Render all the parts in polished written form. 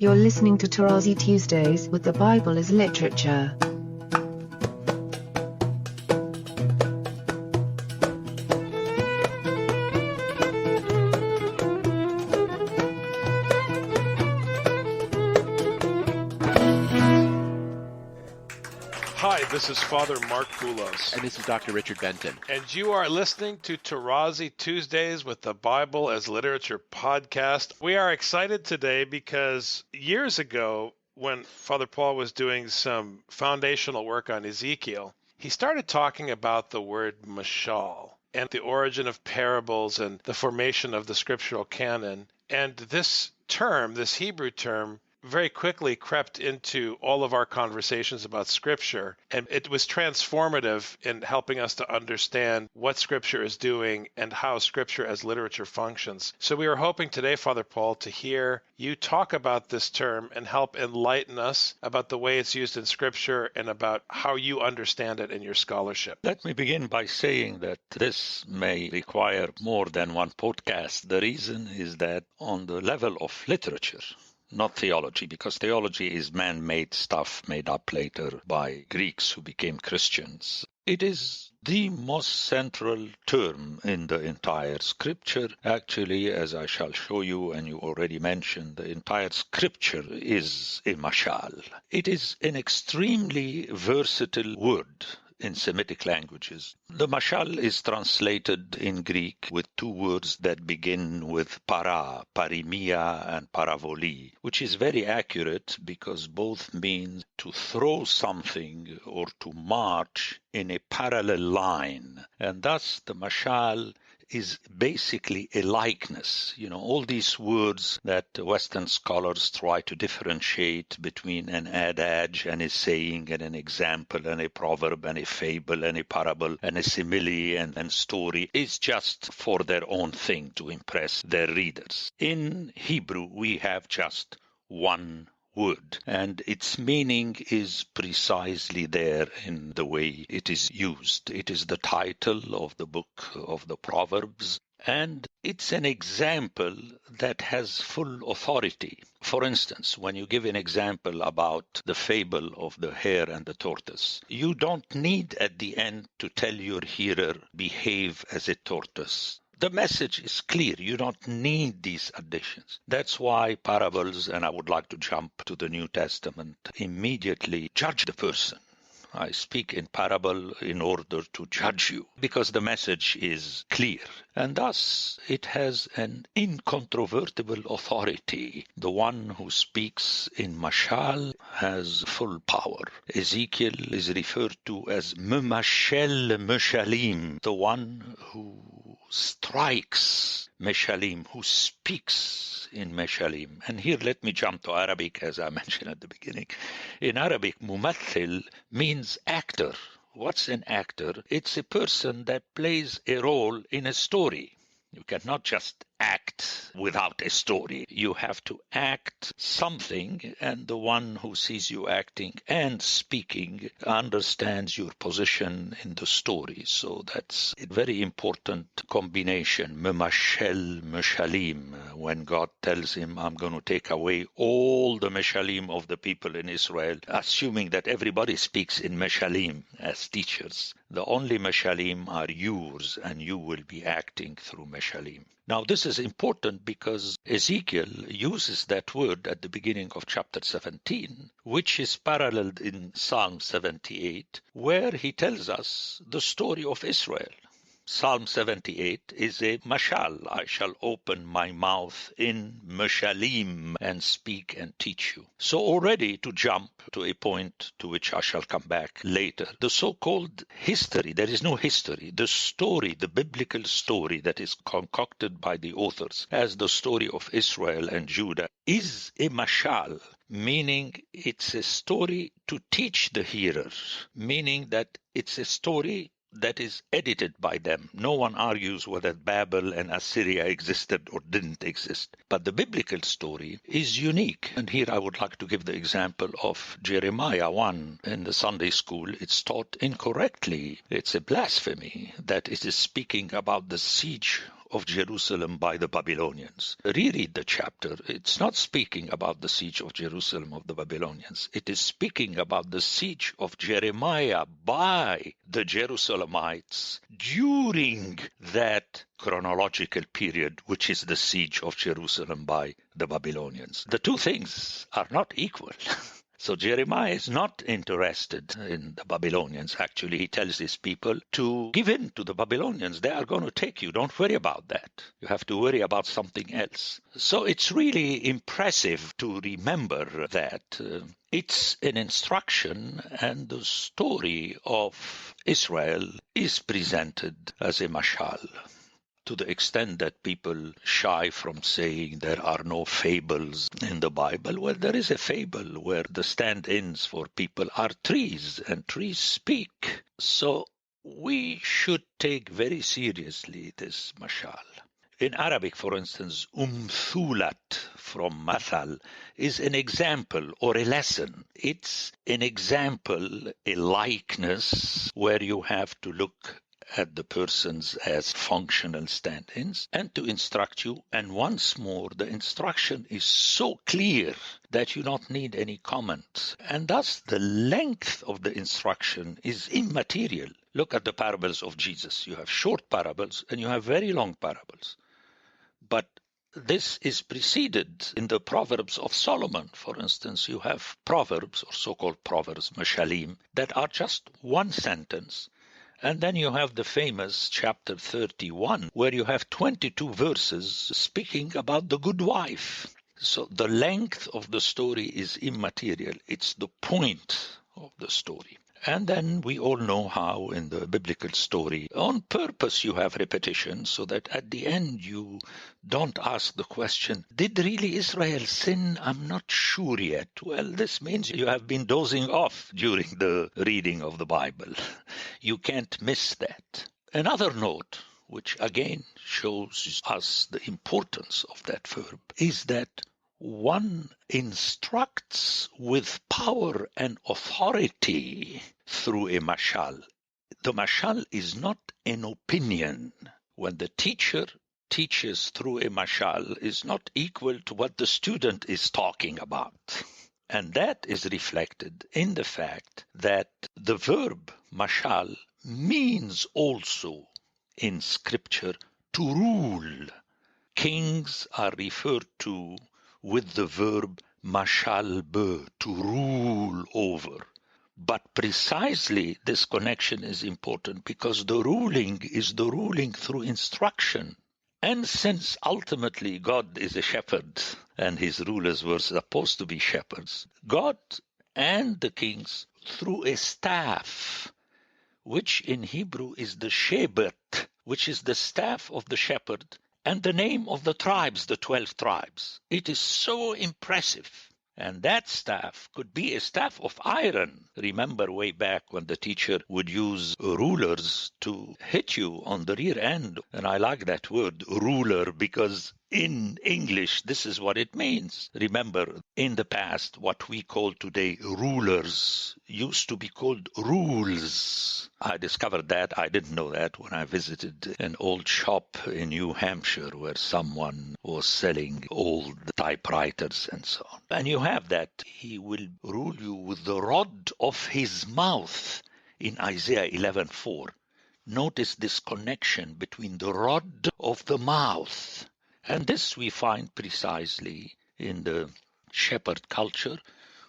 You're listening to Tarazi Tuesdays with the Bible as Literature. Hi, this is Father Mark Poulos. And this is Dr. Richard Benton. And you are listening to Tarazi Tuesdays with the Bible as Literature podcast. We are excited today because years ago, when Father Paul was doing some foundational work on Ezekiel, he started talking about the word Mashal and the origin of parables and the formation of the scriptural canon. And this term, this Hebrew term, very quickly crept into all of our conversations about Scripture, and it was transformative in helping us to understand what Scripture is doing and how Scripture as literature functions. So we were hoping today, Father Paul, to hear you talk about this term and help enlighten us about the way it's used in Scripture and about how you understand it in your scholarship. Let me begin by saying that this may require more than one podcast. The reason is that on the level of literature, not theology, because theology is man-made stuff made up later by Greeks who became Christians. It is the most central term in the entire scripture. Actually, as I shall show you, and you already mentioned, the entire scripture is a mashal. It is an extremely versatile word in Semitic languages. The mashal is translated in Greek with two words that begin with para, parimia, and paravoli, which is very accurate because both mean to throw something or to march in a parallel line. And thus the mashal is basically a likeness. You know, all these words that Western scholars try to differentiate between an adage and a saying and an example and a proverb and a fable and a parable and a simile and story is just for their own thing to impress their readers. In Hebrew, we have just one word, and its meaning is precisely there in the way it is used. It is the title of the book of the Proverbs, and it's an example that has full authority. For instance, when you give an example about the fable of the hare and the tortoise, you don't need at the end to tell your hearer, behave as a tortoise. The message is clear. You don't need these additions. That's why parables, and I would like to jump to the New Testament, immediately judge the person. I speak in parable in order to judge you, because the message is clear. And thus, it has an incontrovertible authority. The one who speaks in Mashal has full power. Ezekiel is referred to as Mashal Meshalim, the one who strikes Meshalim, who speaks in Meshalim. And here let me jump to Arabic, as I mentioned at the beginning. In Arabic, mumathil means actor. What's an actor? It's a person that plays a role in a story. You cannot just act without a story. You have to act something, and the one who sees you acting and speaking understands your position in the story. So that's a very important combination. Memashel, Meshalim, when God tells him, I'm going to take away all the Meshalim of the people in Israel, assuming that everybody speaks in Meshalim as teachers. The only Meshalim are yours, and you will be acting through Meshalim. Now, this is important because Ezekiel uses that word at the beginning of chapter 17, which is paralleled in Psalm 78, where he tells us the story of Israel. Psalm 78 is a mashal. I shall open my mouth in Meshalim and speak and teach you. So already to jump to a point to which I shall come back later, the so-called history, there is no history, the story, the biblical story that is concocted by the authors as the story of Israel and Judah is a mashal, meaning it's a story to teach the hearer, meaning that it's a story that is edited by them. No one argues whether Babel and Assyria existed or didn't exist. But the biblical story is unique. And here I would like to give the example of Jeremiah 1. In the Sunday school, it's taught incorrectly. It's a blasphemy that it is speaking about the siege of Jerusalem by the Babylonians. Reread the chapter. It's not speaking about the siege of Jerusalem of the Babylonians. It is speaking about the siege of Jeremiah by the Jerusalemites during that chronological period, which is the siege of Jerusalem by the Babylonians. The two things are not equal. So Jeremiah is not interested in the Babylonians. Actually, he tells his people to give in to the Babylonians. They are going to take you. Don't worry about that. You have to worry about something else. So it's really impressive to remember that it's an instruction, and the story of Israel is presented as a mashal. To the extent that people shy from saying there are no fables in the Bible, well, there is a fable where the stand-ins for people are trees, and trees speak. So we should take very seriously this mashal. In Arabic, for instance, umthulat from mathal is an example or a lesson. It's an example, a likeness, where you have to look at the persons as functional stand-ins and to instruct you. And once more, the instruction is so clear that you don't need any comment. And thus, the length of the instruction is immaterial. Look at the parables of Jesus. You have short parables and you have very long parables. But this is preceded in the Proverbs of Solomon. For instance, you have proverbs, or so-called proverbs, mashalim, that are just one sentence. And then you have the famous chapter 31, where you have 22 verses speaking about the good wife. So the length of the story is immaterial. It's the point of the story. And then we all know how in the biblical story, on purpose you have repetition so that at the end you don't ask the question, did really Israel sin? I'm not sure yet. Well, this means you have been dozing off during the reading of the Bible. You can't miss that. Another note, which again shows us the importance of that verb, is that one instructs with power and authority through a mashal. The mashal is not an opinion. When the teacher teaches through a mashal, is not equal to what the student is talking about. And that is reflected in the fact that the verb mashal means also in Scripture to rule. Kings are referred to with the verb mashal be, to rule over. But precisely this connection is important because the ruling is the ruling through instruction. And since ultimately God is a shepherd and his rulers were supposed to be shepherds, God and the kings through a staff, which in Hebrew is the shebet, which is the staff of the shepherd, and the name of the tribes, the 12 tribes. It is so impressive. And that staff could be a staff of iron. Remember way back when the teacher would use rulers to hit you on the rear end. And I like that word, ruler, because in English, this is what it means. Remember, in the past, what we call today rulers used to be called rules. I discovered that. I didn't know that when I visited an old shop in New Hampshire where someone was selling old typewriters and so on. And you have that. He will rule you with the rod of his mouth in Isaiah 11:4. Notice this connection between the rod of the mouth. And this we find precisely in the shepherd culture,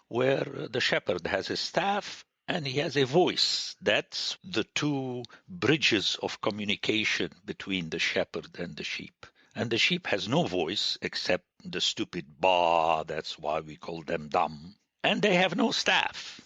where the shepherd has a staff and he has a voice. That's the two bridges of communication between the shepherd and the sheep. And the sheep has no voice except the stupid baa, that's why we call them dumb. And they have no staff.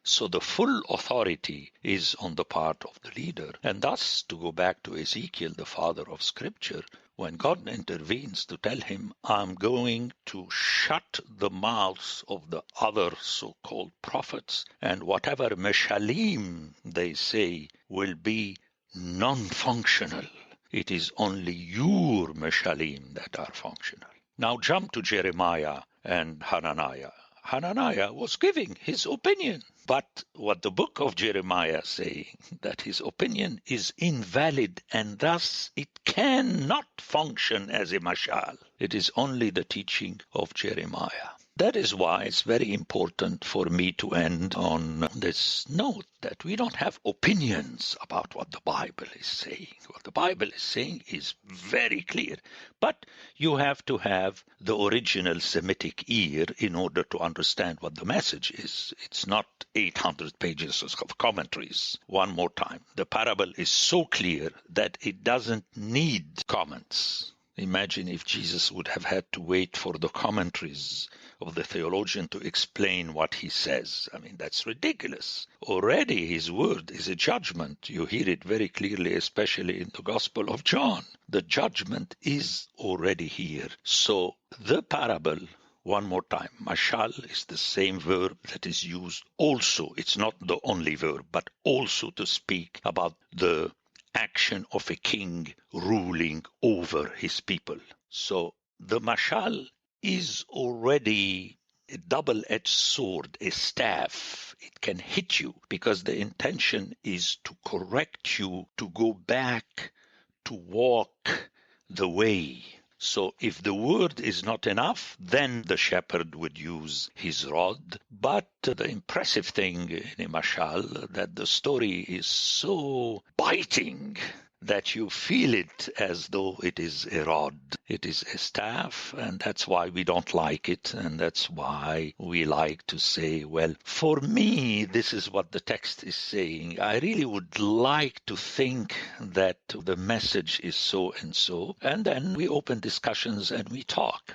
So the full authority is on the part of the leader. And thus, to go back to Ezekiel, the father of Scripture, when God intervenes to tell him, I'm going to shut the mouths of the other so-called prophets, and whatever meshalim they say will be non-functional. It is only your meshalim that are functional. Now jump to Jeremiah and Hananiah. Hananiah was giving his opinion. But what the book of Jeremiah is saying, that his opinion is invalid and thus it cannot function as a mashal. It is only the teaching of Jeremiah. That is why it's very important for me to end on this note that we don't have opinions about what the Bible is saying. What the Bible is saying is very clear. But you have to have the original Semitic ear in order to understand what the message is. It's not 800 pages of commentaries. One more time. The parable is so clear that it doesn't need comments. Imagine if Jesus would have had to wait for the commentaries of the theologian to explain what he says. I mean, that's ridiculous. Already his word is a judgment. You hear it very clearly, especially in the Gospel of John. The judgment is already here. So the parable, one more time, mashal is the same verb that is used also. It's not the only verb, but also to speak about the action of a king ruling over his people. So the mashal is already a double-edged sword, a staff. It can hit you because the intention is to correct you to go back, to walk the way. So if the word is not enough, then the shepherd would use his rod. But the impressive thing in a mashal, that the story is so biting that you feel it as though it is a rod. It is a staff, and that's why we don't like it, and that's why we like to say, well, for me, this is what the text is saying. I really would like to think that the message is so and so, and then we open discussions and we talk.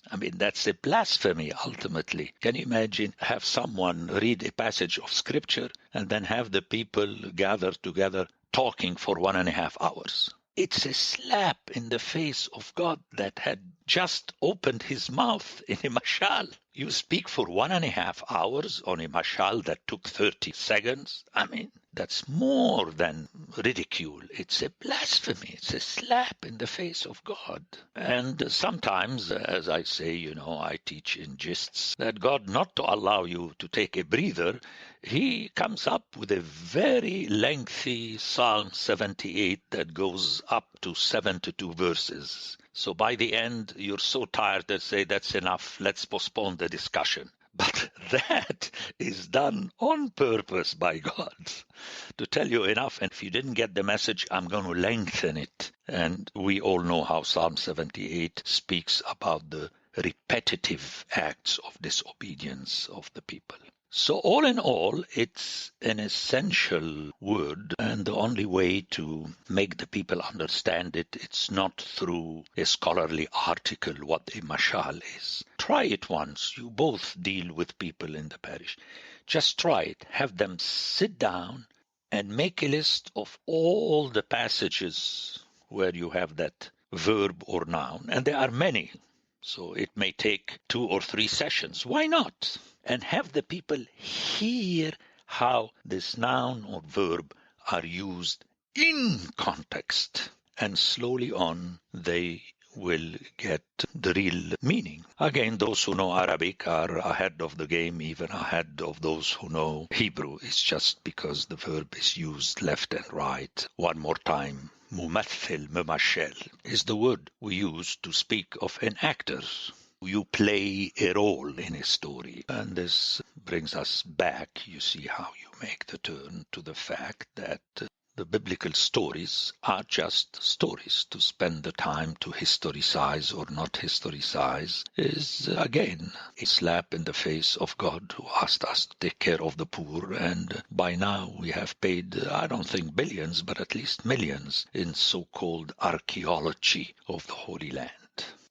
I mean, that's a blasphemy, ultimately. Can you imagine have someone read a passage of Scripture and then have the people gather together talking for 1.5 hours? It's a slap in the face of God that had just opened his mouth in a mashal. You speak for 1.5 hours on a mashal that took 30 seconds. I mean, that's more than ridicule. It's a blasphemy. It's a slap in the face of God. And sometimes, as I say, I teach in gists that God, not to allow you to take a breather, he comes up with a very lengthy Psalm 78 that goes up to 72 verses. So by the end, you're so tired that say, that's enough, let's postpone the discussion. But that is done on purpose by God to tell you enough. And if you didn't get the message, I'm going to lengthen it. And we all know how Psalm 78 speaks about the repetitive acts of disobedience of the people. So all in all, it's an essential word, and the only way to make the people understand it, it's not through a scholarly article what a mashal is. Try it once. You both deal with people in the parish. Just try it. Have them sit down and make a list of all the passages where you have that verb or noun, and there are many. So it may take 2 or 3 sessions. Why not? And have the people hear how this noun or verb are used in context. And slowly on, they will get the real meaning. Again, those who know Arabic are ahead of the game, even ahead of those who know Hebrew. It's just because the verb is used left and right. One more time. Mumathil, mumashal, is the word we use to speak of an actor. You play a role in a story. And this brings us back, you see how you make the turn to the fact that the biblical stories are just stories. To spend the time to historicize or not historicize is, again, a slap in the face of God who asked us to take care of the poor. And by now we have paid, I don't think billions, but at least millions in so-called archaeology of the Holy Land.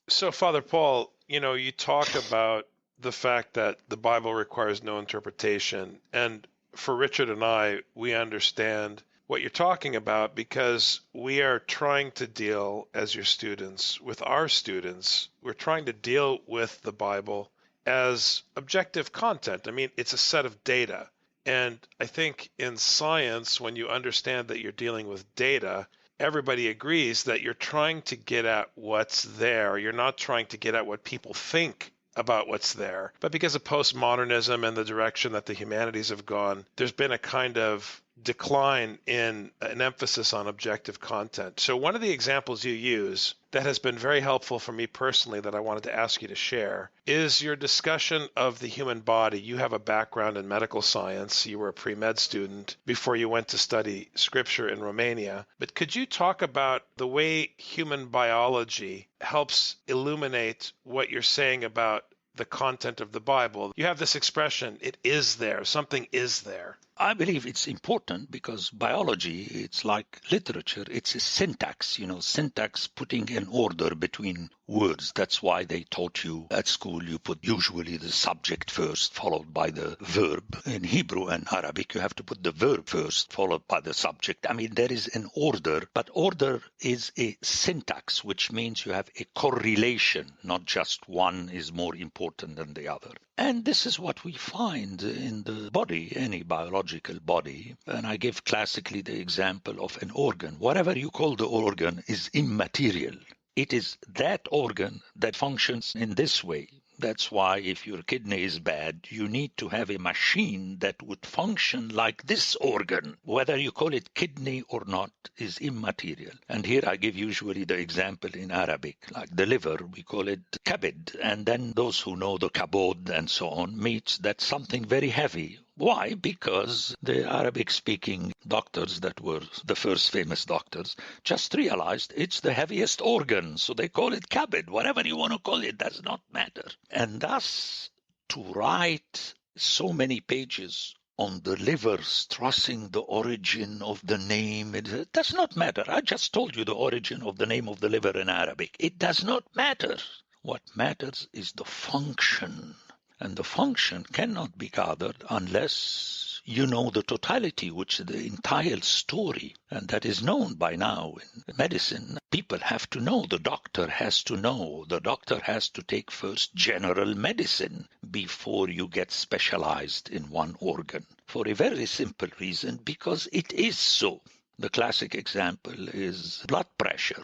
So, Father Paul, you talk about the fact that the Bible requires no interpretation. And for Richard and I, we understand what you're talking about because we are trying to deal, as your students, with our students. We're trying to deal with the Bible as objective content. I mean, it's a set of data. And I think in science, when you understand that you're dealing with data, everybody agrees that you're trying to get at what's there. You're not trying to get at what people think about what's there. But because of postmodernism and the direction that the humanities have gone, there's been a kind of decline in an emphasis on objective content. So one of the examples you use that has been very helpful for me personally that I wanted to ask you to share is your discussion of the human body. You have a background in medical science. You were a pre-med student before you went to study scripture in Romania. But could you talk about the way human biology helps illuminate what you're saying about the content of the Bible? You have this expression, it is there, something is there. I believe it's important because biology, it's like literature. It's a syntax, syntax putting an order between words. That's why they taught you at school, you put usually the subject first, followed by the verb. In Hebrew and Arabic, you have to put the verb first, followed by the subject. I mean, there is an order, but order is a syntax, which means you have a correlation, not just one is more important than the other. And this is what we find in the body, any biological body. And I give classically the example of an organ. Whatever you call the organ is immaterial. It is that organ that functions in this way. That's why if your kidney is bad, you need to have a machine that would function like this organ. Whether you call it kidney or not is immaterial. And here I give usually the example in Arabic, like the liver, we call it kabid. And then those who know the kabod and so on, means that's something very heavy. Why? Because the Arabic-speaking doctors that were the first famous doctors just realized it's the heaviest organ, so they call it kabid. Whatever you want to call it does not matter. And thus, to write so many pages on the liver, stressing the origin of the name, it does not matter. I just told you the origin of the name of the liver in Arabic. It does not matter. What matters is the function. And the function cannot be gathered unless you know the totality, which is the entire story. And that is known by now in medicine. People have to know. The doctor has to know. The doctor has to take first general medicine before you get specialized in one organ. For a very simple reason, because it is so. The classic example is blood pressure.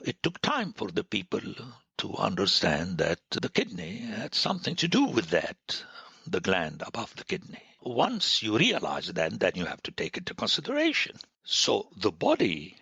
It took time for the people to understand that the kidney had something to do with that, the gland above the kidney. Once you realize that, then you have to take it into consideration. So the body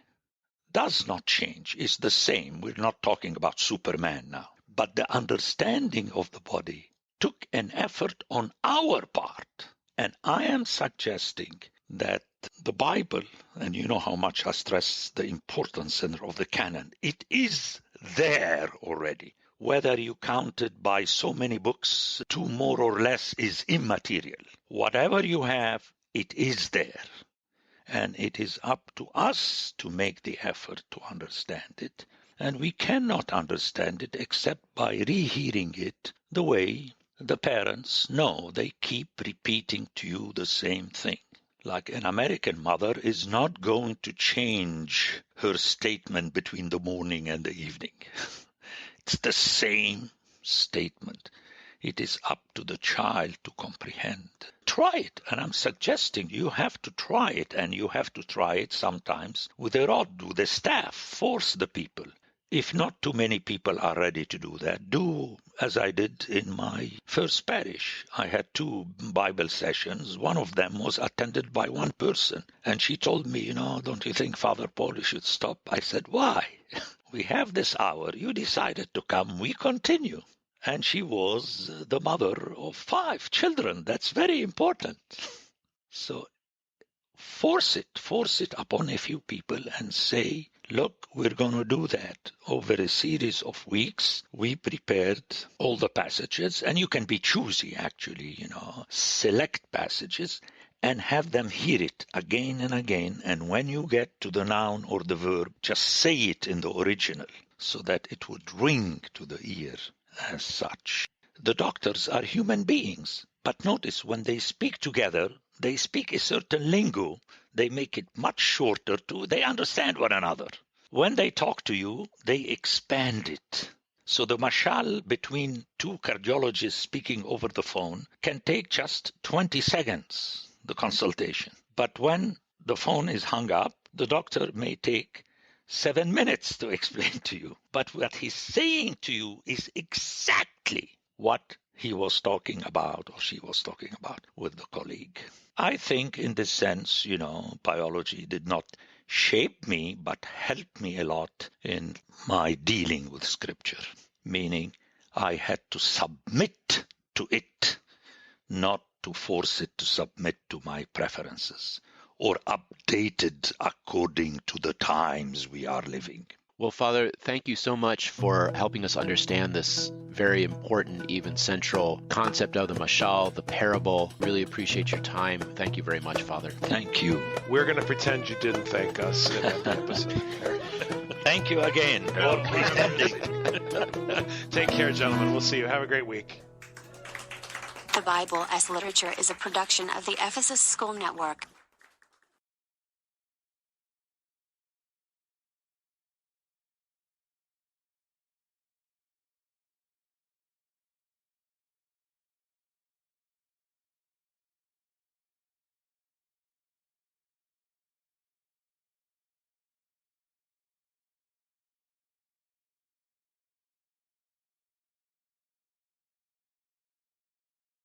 does not change. It's the same. We're not talking about Superman now. But the understanding of the body took an effort on our part. And I am suggesting that the Bible, and you know how much I stress the importance of the canon, it is there already. Whether you count it by so many books, two more or less is immaterial. Whatever you have, it is there. And it is up to us to make the effort to understand it. And we cannot understand it except by rehearing it the way the parents know. They keep repeating to you the same thing. Like an American mother is not going to change her statement between the morning and the evening. It's the same statement. It is up to the child to comprehend. Try it, and I'm suggesting you have to try it, and you have to try it sometimes with a rod, with a staff. Force the people. If not too many people are ready to do that, do as I did in my first parish. I had 2 Bible sessions. One of them was attended by one person. And she told me, don't you think, Father Paul, you should stop? I said, why? We have this hour. You decided to come. We continue. And she was the mother of 5 children. That's very important. So force it upon a few people and say, look, we're going to do that. Over a series of weeks, we prepared all the passages, and you can be choosy, actually, select passages and have them hear it again and again. And when you get to the noun or the verb, just say it in the original so that it would ring to the ear as such. The doctors are human beings, but notice when they speak together, they speak a certain lingo. They make it much shorter they understand one another. When they talk to you, they expand it. So the Mashal between 2 cardiologists speaking over the phone can take just 20 seconds, the consultation. But when the phone is hung up, the doctor may take 7 minutes to explain to you. But what he's saying to you is exactly what he was talking about or she was talking about with the colleague. I think in this sense, biology did not shape me, but helped me a lot in my dealing with Scripture, meaning I had to submit to it, not to force it to submit to my preferences or updated according to the times we are living. Well, Father, thank you so much for helping us understand this very important, even central concept of the Mashal, the parable. Really appreciate your time. Thank you very much, Father. Thank you. We're going to pretend you didn't thank us in that episode. Thank you again for pretending. Take care, gentlemen. We'll see you. Have a great week. The Bible as Literature is a production of the Ephesus School Network.